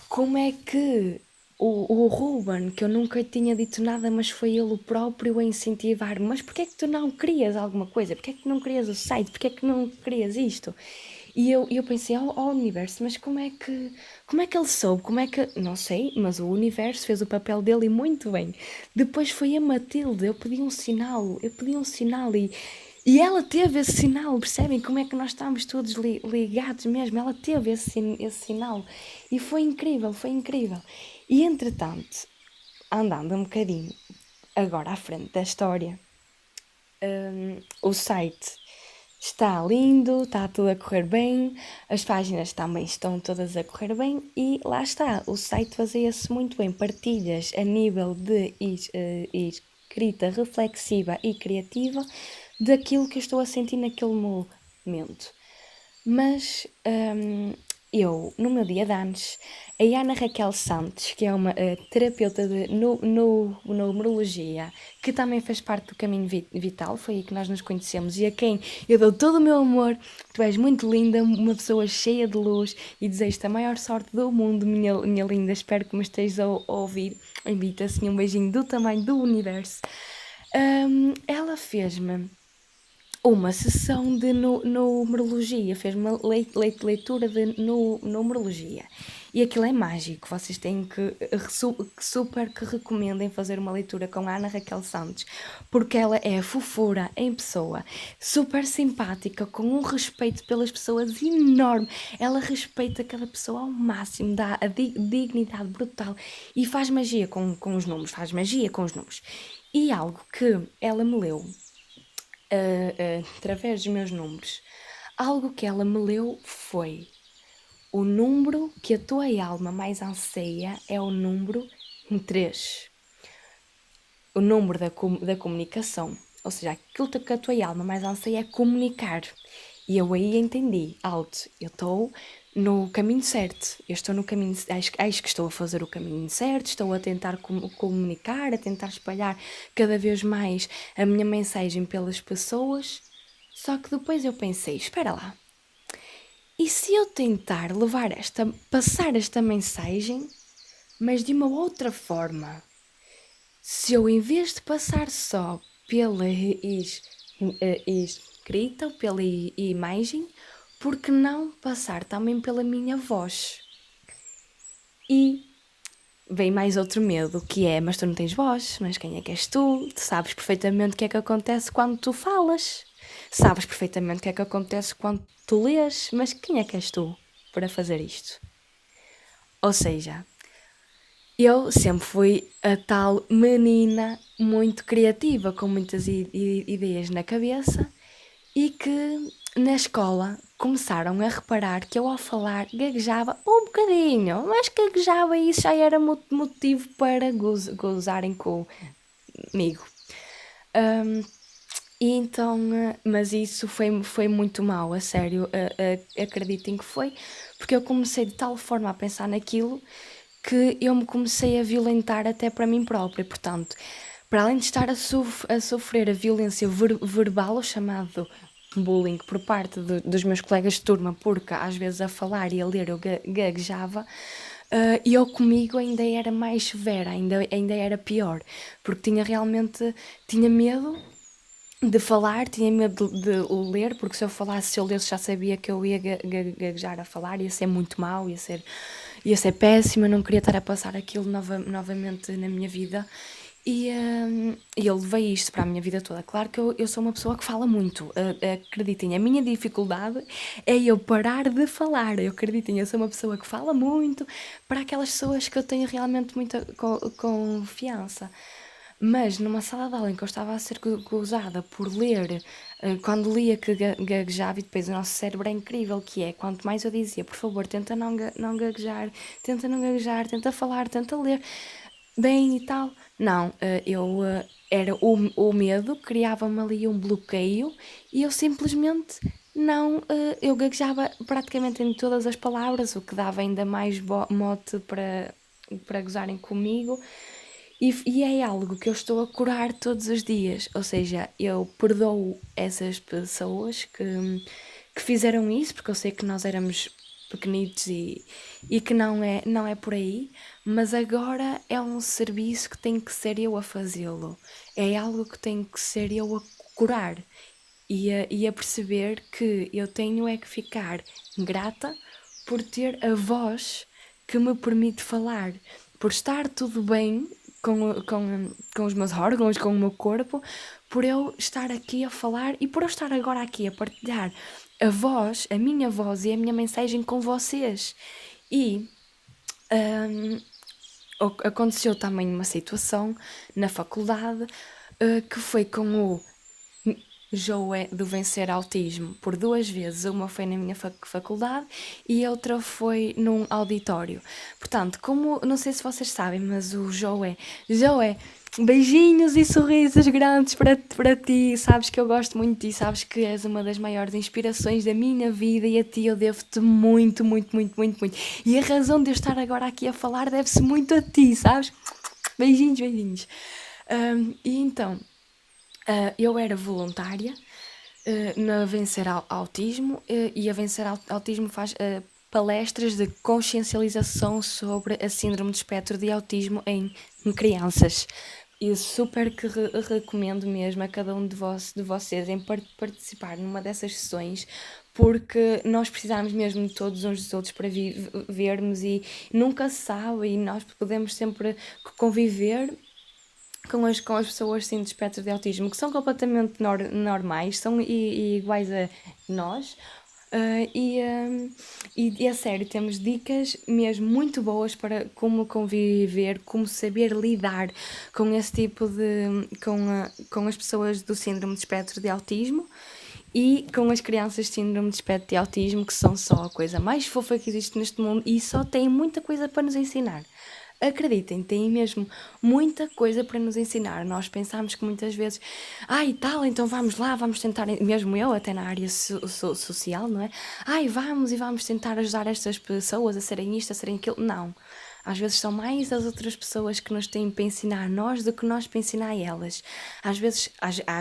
como é que o Ruben, que eu nunca tinha dito nada, mas foi ele o próprio a incentivar-me, mas porquê é que tu não crias alguma coisa? Porquê é que não crias o site? Porquê é que não crias isto? E eu pensei, universo, mas como é que ele soube? Como é que, não sei, mas o universo fez o papel dele e muito bem. Depois foi a Matilde, eu pedi um sinal e ela teve esse sinal, percebem como é que nós estamos todos ligados mesmo? Ela teve esse sinal e foi incrível, foi incrível. E entretanto, andando um bocadinho agora à frente da história, o site está lindo, está tudo a correr bem, as páginas também estão todas a correr bem e lá está, o site fazia-se muito bem, partilhas a nível de escrita reflexiva e criativa daquilo que eu estou a sentir naquele momento. Mas eu, no meu dia de anos, a Ana Raquel Santos, que é uma terapeuta de numerologia, que também fez parte do Caminho Vital, foi aí que nós nos conhecemos e a quem eu dou todo o meu amor. Tu és muito linda, uma pessoa cheia de luz e desejo-te a maior sorte do mundo, minha linda. Espero que me estejas a ouvir. Invito assim um beijinho do tamanho do universo. Ela fez-me uma sessão de numerologia, fez uma leitura de numerologia. E aquilo é mágico, vocês têm que super que recomendem fazer uma leitura com a Ana Raquel Santos, porque ela é a fofura em pessoa, super simpática, com um respeito pelas pessoas enorme. Ela respeita cada pessoa ao máximo, dá a dignidade brutal e faz magia com os números, faz magia com os números. E algo que ela me leu através dos meus números. Algo que ela me leu foi: o número que a tua alma mais anseia é o número 3. O número da comunicação. Ou seja, aquilo que a tua alma mais anseia é comunicar. E eu aí entendi, alto, eu estou no caminho certo, eu estou no caminho, acho que estou a fazer o caminho certo, estou a tentar comunicar, a tentar espalhar cada vez mais a minha mensagem pelas pessoas. Só que depois eu pensei, espera lá, e se eu tentar passar esta mensagem, mas de uma outra forma? Se eu, em vez de passar só pela escrita ou pela imagem, por que não passar também pela minha voz? E vem mais outro medo, que é: mas tu não tens voz, mas quem é que és tu? Tu sabes perfeitamente o que é que acontece quando tu falas. Sabes perfeitamente o que é que acontece quando tu lês, mas quem é que és tu para fazer isto? Ou seja, eu sempre fui a tal menina muito criativa, com muitas ideias na cabeça e que na escola começaram a reparar que eu ao falar gaguejava um bocadinho, mas gaguejava e isso já era motivo para gozarem comigo. E então, mas isso foi muito mau, a sério, acreditem que foi, porque eu comecei de tal forma a pensar naquilo que eu me comecei a violentar até para mim própria. Portanto, para além de estar a sofrer a violência verbal, o chamado bullying por parte dos meus colegas de turma, porque às vezes a falar e a ler eu gaguejava. E eu comigo ainda era mais severa, ainda era pior, porque tinha medo de falar, tinha medo de ler, porque se eu lesse já sabia que eu ia gaguejar a falar, ia ser muito mau, ia ser péssima, não queria estar a passar aquilo novamente na minha vida. E eu levei isto para a minha vida toda. Claro que eu sou uma pessoa que fala muito. Acreditem, a minha dificuldade é eu parar de falar. Eu acreditem, eu sou uma pessoa que fala muito para aquelas pessoas que eu tenho realmente muita confiança. Mas numa sala de aula em que eu estava a ser gozada por ler, quando lia que gaguejava, e depois o nosso cérebro é incrível, que é, quanto mais eu dizia, por favor, tenta não gaguejar, tenta falar, tenta ler bem e tal. Não, era o medo, criava-me ali um bloqueio e eu simplesmente não, eu gaguejava praticamente em todas as palavras, o que dava ainda mais mote para gozarem comigo. E é algo que eu estou a curar todos os dias, ou seja, eu perdoo essas pessoas que fizeram isso, porque eu sei que nós éramos pequenitos e que não é por aí, mas agora é um serviço que tem que ser eu a fazê-lo, é algo que tem que ser eu a curar e a perceber que eu tenho é que ficar grata por ter a voz que me permite falar, por estar tudo bem com os meus órgãos, com o meu corpo, por eu estar aqui a falar e por eu estar agora aqui a partilhar a minha voz e a minha mensagem com vocês. E aconteceu também uma situação na faculdade que foi com o Joé do Vencer Autismo por 2 vezes. Uma foi na minha faculdade e outra foi num auditório. Portanto, não sei se vocês sabem, mas o Joé, beijinhos e sorrisos grandes para ti. Sabes que eu gosto muito de ti, sabes que és uma das maiores inspirações da minha vida e a ti eu devo-te muito, muito, muito, muito, muito. E a razão de eu estar agora aqui a falar deve-se muito a ti, sabes? Beijinhos, beijinhos. E então, eu era voluntária na Vencer Autismo e a Vencer Autismo faz palestras de consciencialização sobre a síndrome de espectro de autismo em crianças. E super que recomendo mesmo a cada um de vocês em participar numa dessas sessões, porque nós precisamos mesmo de todos uns dos outros para vivermos e nunca se sabe e nós podemos sempre conviver com as pessoas sim de espectro de autismo, que são completamente normais, são iguais a nós. E é sério, temos dicas mesmo muito boas para como conviver, como saber lidar com esse tipo com as pessoas do síndrome de espectro de autismo e com as crianças de síndrome de espectro de autismo, que são só a coisa mais fofa que existe neste mundo e só têm muita coisa para nos ensinar. Acreditem, têm mesmo muita coisa para nos ensinar. Nós pensamos que muitas vezes, ai tal, então vamos lá, vamos tentar, mesmo eu até na área social, não é? Ai, vamos tentar ajudar estas pessoas a serem isto, a serem aquilo. Não. Às vezes são mais as outras pessoas que nos têm para ensinar nós do que nós para ensinar a elas. Às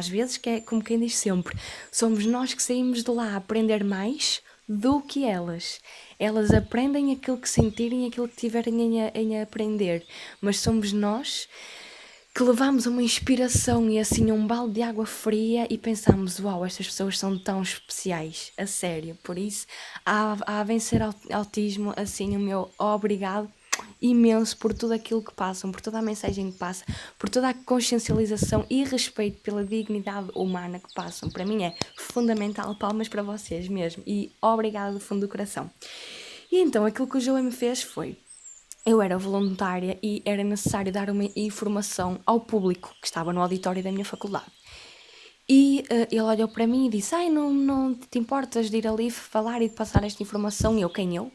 vezes, que é como quem diz sempre, somos nós que saímos de lá a aprender mais do que elas. Elas aprendem aquilo que sentirem, aquilo que tiverem em aprender, mas somos nós que levamos uma inspiração e assim um balde de água fria e pensamos, uau, estas pessoas são tão especiais, a sério. Por isso, a Vencer Autismo, assim, o meu obrigado imenso por tudo aquilo que passam, por toda a mensagem que passa, por toda a consciencialização e respeito pela dignidade humana que passam. Para mim é fundamental, palmas para vocês mesmo, e obrigado do fundo do coração. E então aquilo que o João me fez foi, eu era voluntária e era necessário dar uma informação ao público que estava no auditório da minha faculdade. E ele olhou para mim e disse, não te importas de ir ali falar e de passar esta informação? E eu, quem eu?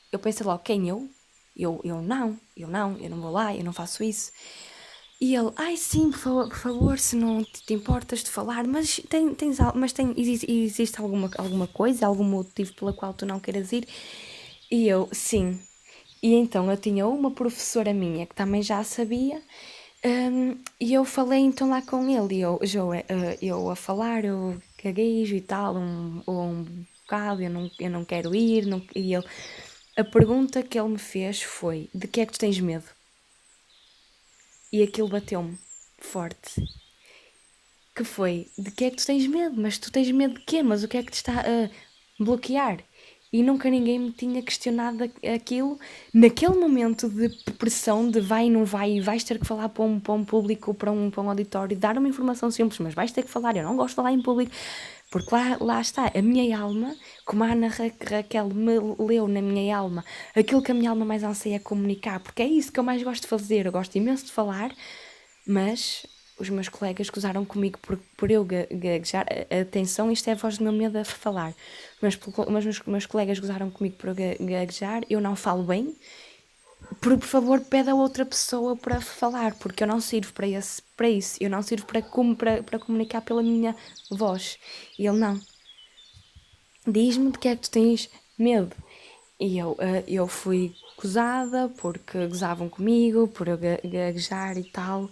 Eu pensei logo, quem eu? Eu não vou lá, eu não faço isso. E ele, sim, por favor, se não te importas de falar, mas existe alguma coisa, algum motivo pela qual tu não queiras ir? E eu, sim. E então eu tinha uma professora minha que também já sabia, e eu falei então lá com ele, e eu a falar, eu caguejo e tal, ou um bocado, eu não quero ir. A pergunta que ele me fez foi: de que é que tu tens medo? E aquilo bateu-me forte. Que foi: de que é que tu tens medo? Mas tu tens medo de quê? Mas o que é que te está a bloquear? E nunca ninguém me tinha questionado aquilo naquele momento de pressão de vai e não vai, e vais ter que falar para um público, para um auditório, dar uma informação simples, mas vais ter que falar. Eu não gosto de falar em público, porque lá está, a minha alma, como a Ana Raquel me leu na minha alma, aquilo que a minha alma mais anseia é comunicar, porque é isso que eu mais gosto de fazer. Eu gosto imenso de falar, mas os meus colegas gozaram comigo por eu gaguejar. Atenção, isto é a voz do meu medo a falar. Mas meus colegas gozaram comigo por eu gaguejar. Eu não falo bem. Por favor, pede a outra pessoa para falar, porque eu não sirvo para isso. Eu não sirvo para comunicar pela minha voz. E ele não. Diz-me de que é que tu tens medo. E eu fui gozada porque gozavam comigo, por eu gaguejar e tal.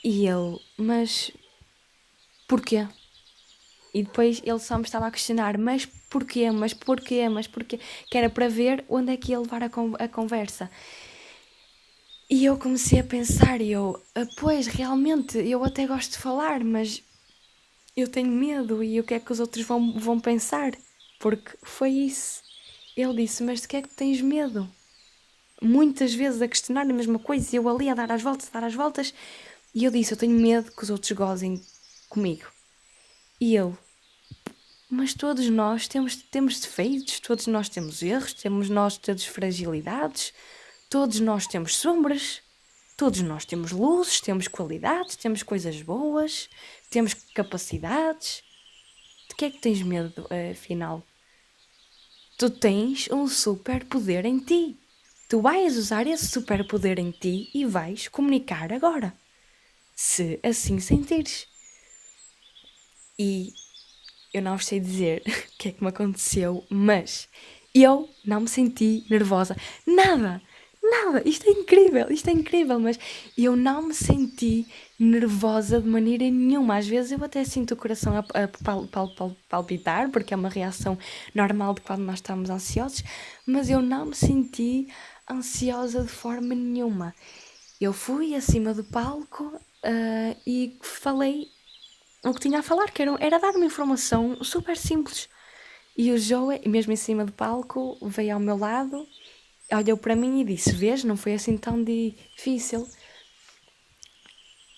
E ele, mas porquê? E depois ele só me estava a questionar, mas porquê, mas porquê, mas porquê? Que era para ver onde é que ia levar a conversa. E eu comecei a pensar, pois, realmente, eu até gosto de falar, mas eu tenho medo e o que é que os outros vão pensar? Porque foi isso. Ele disse, mas de que é que tens medo? Muitas vezes a questionar a mesma coisa e eu ali a dar as voltas. E eu disse, eu tenho medo que os outros gozem comigo. E ele, mas todos nós temos defeitos, todos nós temos erros, nós temos fragilidades, todos nós temos sombras, todos nós temos luzes, temos qualidades, temos coisas boas, temos capacidades. De que é que tens medo, afinal? Tu tens um superpoder em ti. Tu vais usar esse superpoder em ti e vais comunicar agora, se assim sentires. E eu não vos sei dizer o que é que me aconteceu, mas eu não me senti nervosa. Nada! Isto é incrível, mas eu não me senti nervosa de maneira nenhuma. Às vezes eu até sinto o coração a palpitar, porque é uma reação normal de quando nós estamos ansiosos, mas eu não me senti ansiosa de forma nenhuma. Eu fui acima do palco e falei o que tinha a falar, que era dar uma informação super simples. E o Joe, mesmo em cima do palco, veio ao meu lado, olhou para mim e disse: vês, não foi assim tão difícil.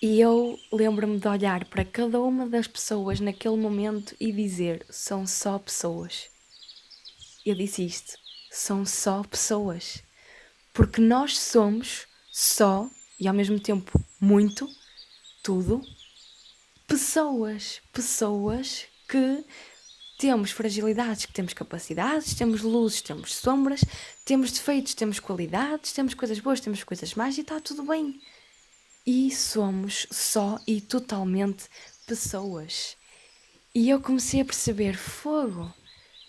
E eu lembro-me de olhar para cada uma das pessoas naquele momento e dizer: são só pessoas. Eu disse isto: são só pessoas. Porque nós somos só, e ao mesmo tempo muito, tudo, pessoas que temos fragilidades, que temos capacidades, temos luzes, temos sombras, temos defeitos, temos qualidades, temos coisas boas, temos coisas más e está tudo bem. E somos só e totalmente pessoas. E eu comecei a perceber, fogo,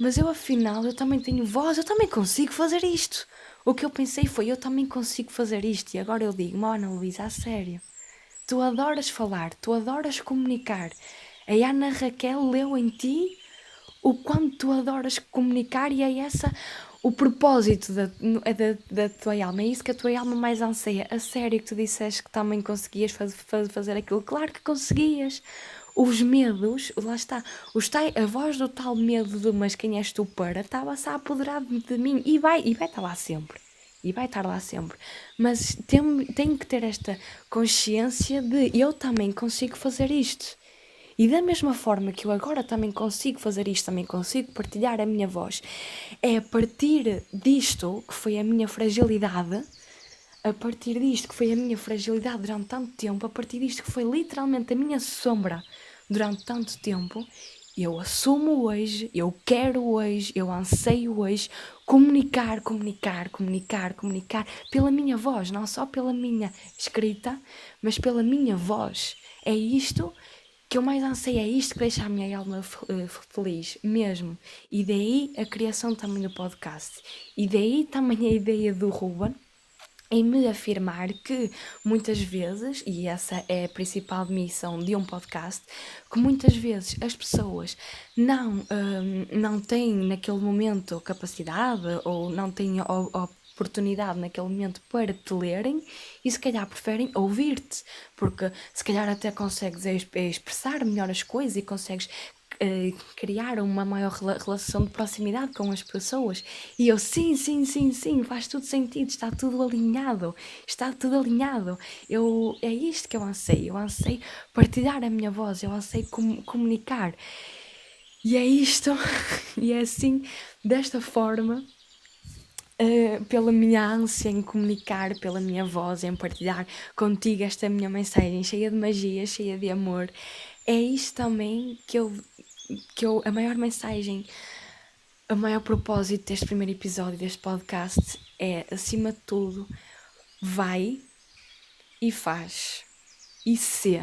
mas eu afinal, eu também tenho voz, eu também consigo fazer isto. O que eu pensei foi, eu também consigo fazer isto. E agora eu digo, Ana Luísa, a sério, tu adoras falar, tu adoras comunicar. A Ana Raquel leu em ti o quanto tu adoras comunicar e é esse o propósito da tua alma. É isso que a tua alma mais anseia. A sério que tu disseste que também conseguias fazer aquilo? Claro que conseguias. Os medos, lá está, a voz do tal medo de mas quem és tu para, estava-se a apoderar de mim e vai estar lá sempre. E vai estar lá sempre. Mas tenho que ter esta consciência de eu também consigo fazer isto. E da mesma forma que eu agora também consigo fazer isto, também consigo partilhar a minha voz, é a partir disto que foi a minha fragilidade, durante tanto tempo, a partir disto que foi literalmente a minha sombra durante tanto tempo, eu assumo hoje, eu quero hoje, eu anseio hoje comunicar pela minha voz, não só pela minha escrita, mas pela minha voz. É isto que eu mais anseio, é isto que deixa a minha alma feliz, mesmo. E daí a criação também do podcast. E daí também a ideia do Ruben, em me afirmar que muitas vezes, e essa é a principal missão de um podcast, que muitas vezes as pessoas não têm naquele momento capacidade ou não têm oportunidade naquele momento para te lerem e se calhar preferem ouvir-te, porque se calhar até consegues expressar melhor as coisas e consegues criar uma maior relação de proximidade com as pessoas. E eu, sim, faz tudo sentido, está tudo alinhado, é isto que eu anseio partilhar a minha voz, eu anseio comunicar. E é isto, e é assim, desta forma, pela minha ânsia em comunicar, pela minha voz, em partilhar contigo esta minha mensagem cheia de magia, cheia de amor. É isto também que a maior mensagem, o maior propósito deste primeiro episódio deste podcast é, acima de tudo, vai e faz. E se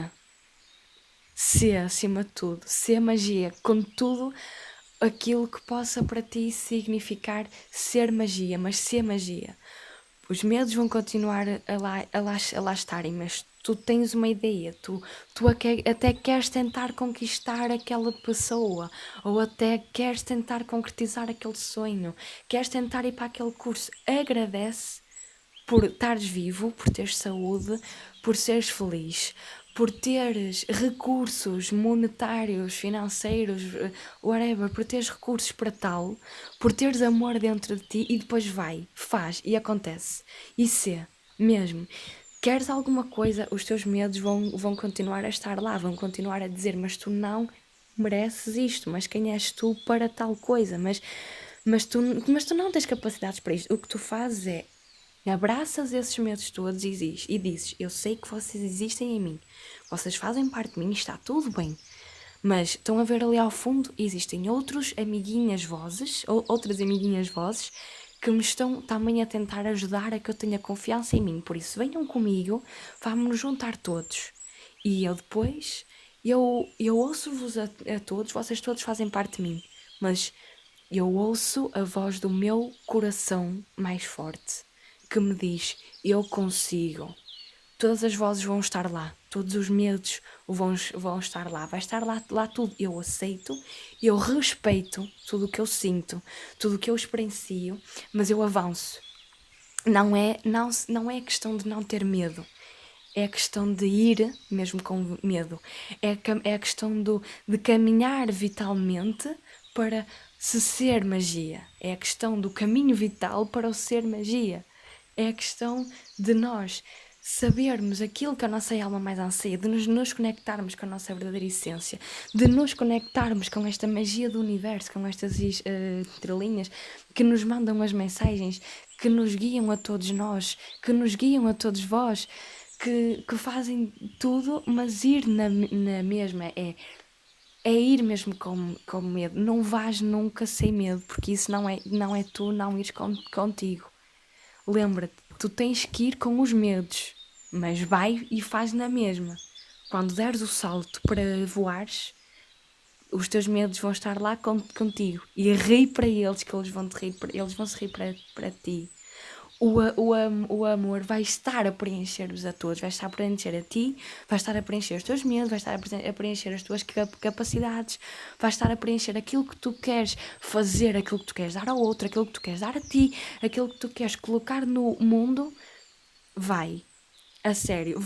acima de tudo, se a magia, com tudo aquilo que possa para ti significar ser magia, mas ser magia. Os medos vão continuar a lá estarem, mas tu tens uma ideia, tu até queres tentar conquistar aquela pessoa, ou até queres tentar concretizar aquele sonho, queres tentar ir para aquele curso. Agradece por estares vivo, por teres saúde, por seres feliz, por teres recursos monetários, financeiros, whatever, por teres recursos para tal, por teres amor dentro de ti e depois faz e acontece. E se, mesmo, queres alguma coisa, os teus medos vão continuar a estar lá, vão continuar a dizer, mas tu não mereces isto, mas quem és tu para tal coisa, mas tu não tens capacidades para isto. O que tu fazes é abraças esses medos todos e dizes, eu sei que vocês existem em mim, vocês fazem parte de mim, está tudo bem, mas estão a ver ali ao fundo, existem outras amiguinhas vozes que me estão também a tentar ajudar a que eu tenha confiança em mim, por isso venham comigo, vamos nos juntar todos. E eu depois, eu ouço-vos a todos, vocês todos fazem parte de mim, mas eu ouço a voz do meu coração mais forte, que me diz, eu consigo. Todas as vozes vão estar lá, todos os medos vão estar lá, vai estar lá tudo. Eu aceito, eu respeito tudo o que eu sinto, tudo o que eu experiencio, mas eu avanço. Não é questão de não ter medo, é a questão de ir mesmo com medo, é a questão de caminhar vitalmente para se ser magia, é a questão do caminho vital para o ser magia, é a questão de nós sabermos aquilo que a nossa alma mais anseia, de nos conectarmos com a nossa verdadeira essência, de nos conectarmos com esta magia do universo, com estas estrelinhas que nos mandam as mensagens, que nos guiam a todos nós, que nos guiam a todos vós, que fazem tudo, mas ir na mesma é ir mesmo com medo. Não vais nunca sem medo, porque isso não é tu não ires contigo. Lembra-te, tu tens que ir com os medos, mas vai e faz na mesma. Quando deres o salto para voares, os teus medos vão estar lá contigo e ri para eles, que eles vão se rir para ti. O amor vai estar a preencher-vos a todos, vai estar a preencher a ti, vai estar a preencher os teus medos, vai estar a preencher as tuas capacidades, vai estar a preencher aquilo que tu queres fazer, aquilo que tu queres dar ao outro, aquilo que tu queres dar a ti, aquilo que tu queres colocar no mundo. Vai, a sério,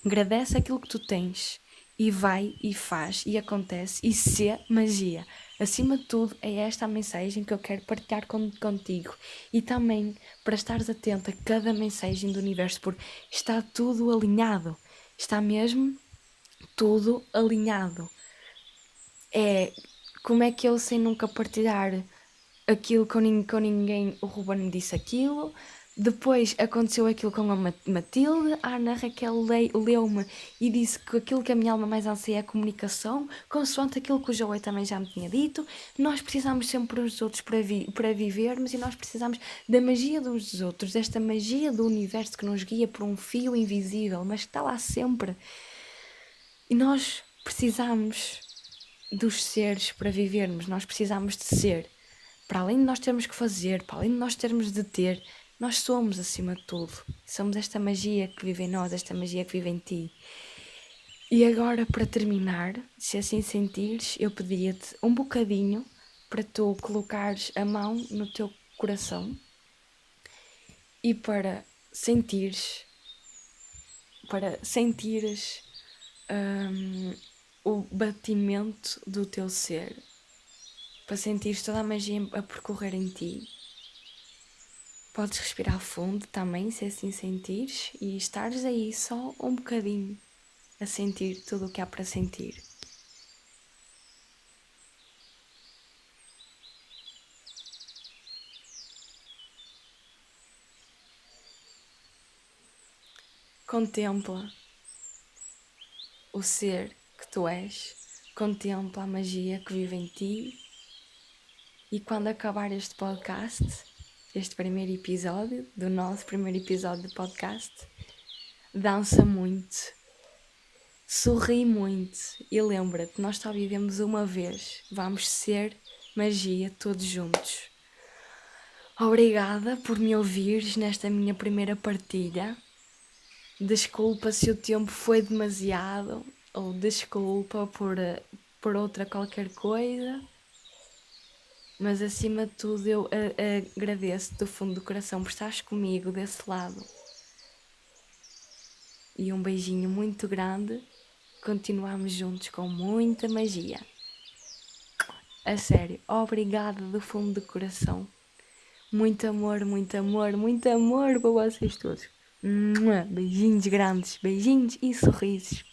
agradece aquilo que tu tens e vai e faz e acontece e se magia. Acima de tudo, é esta a mensagem que eu quero partilhar contigo e também para estares atento a cada mensagem do universo, porque está tudo alinhado, está mesmo tudo alinhado. Como é que eu sei nunca partilhar aquilo com ninguém? O Ruben me disse aquilo, depois aconteceu aquilo com a Matilde, a Ana Raquel leu-me e disse que aquilo que a minha alma mais anseia é a comunicação, consoante aquilo que o Joey também já me tinha dito. Nós precisamos sempre uns dos outros para vivermos e nós precisamos da magia de uns dos outros, desta magia do universo que nos guia por um fio invisível, mas que está lá sempre. E nós precisamos dos seres para vivermos, nós precisamos de ser. Para além de nós termos que fazer, para além de nós termos de ter, Nós somos acima de tudo. Somos esta magia que vive em nós, esta magia que vive em ti. E agora, para terminar, se assim sentires, eu pedia-te um bocadinho para tu colocares a mão no teu coração e para sentires o batimento do teu ser, para sentires toda a magia a percorrer em ti. Podes respirar fundo também, se assim sentires, e estares aí só um bocadinho a sentir tudo o que há para sentir. Contempla o ser que tu és, contempla a magia que vive em ti, e quando acabar este podcast, este primeiro episódio, do nosso primeiro episódio de podcast, dança muito, sorri muito e lembra-te, nós só vivemos uma vez, vamos ser magia todos juntos. Obrigada por me ouvires nesta minha primeira partilha. Desculpa se o tempo foi demasiado, ou desculpa por outra qualquer coisa, mas acima de tudo eu agradeço do fundo do coração por estares comigo desse lado. E um beijinho muito grande, continuamos juntos com muita magia. A sério, obrigada do fundo do coração. Muito amor, muito amor, muito amor para vocês todos. Beijinhos grandes, beijinhos e sorrisos.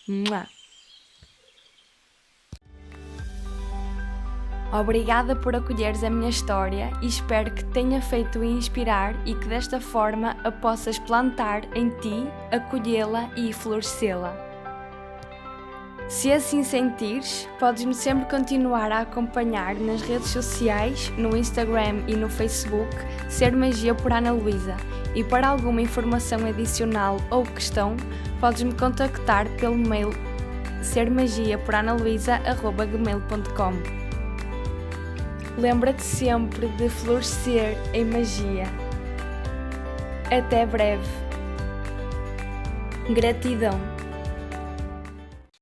Obrigada por acolheres a minha história e espero que te tenha feito inspirar e que desta forma a possas plantar em ti, acolhê-la e florescê-la. Se assim sentires, podes-me sempre continuar a acompanhar nas redes sociais, no Instagram e no Facebook, Ser Magia por Ana Luísa. E para alguma informação adicional ou questão, podes-me contactar pelo mail sermagiaporanaluisa@gmail.com. Lembra-te sempre de florescer em magia. Até breve. Gratidão.